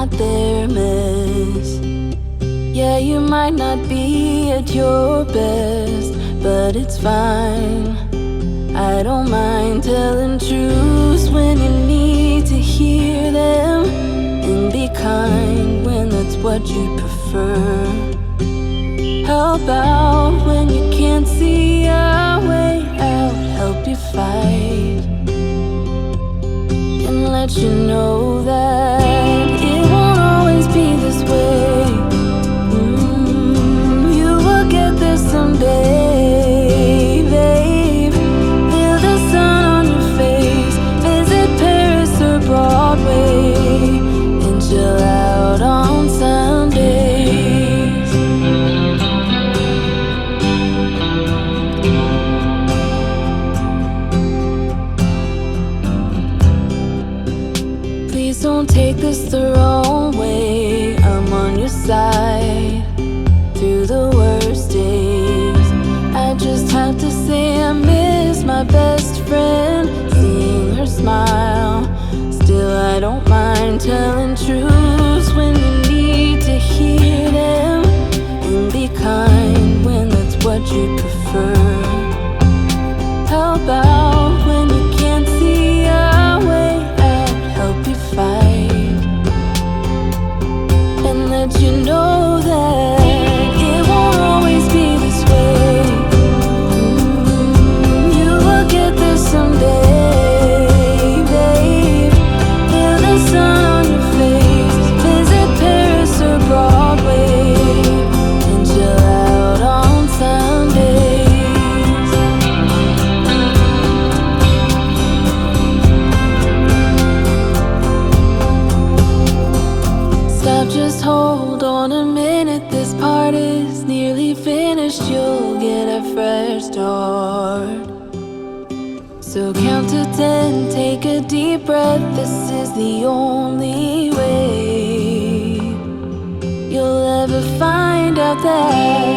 not their mess. Yeah, you might not be at your best, but it's fine. I don't mind telling truths when you need to hear them, and be kind when that's what you prefer. Help out when you can't see a way out, help you fight, and let you know that it won't always be this way. You will get there someday, babe. Feel the sun on your face, visit Paris or Broadway, and chill out on Sundays. Please don't take this the wrong way. I'm on your side through the worst days. I just have to say I miss my best friend, seeing her smile. Still, I don't mind telling truths when you need to hear them, and be kind when that's what you prefer. Help out when you can't see a way out, help you fight, and let you know that it won't always be this way. You will get there someday, babe. Feel the sun on your face, visit Paris or Broadway, and chill out on Sundays. Stop, just hold on a minute. This part is nearly finished. You'll get a fresh start. So count to 10, take a deep breath. This is the only way you'll ever find out that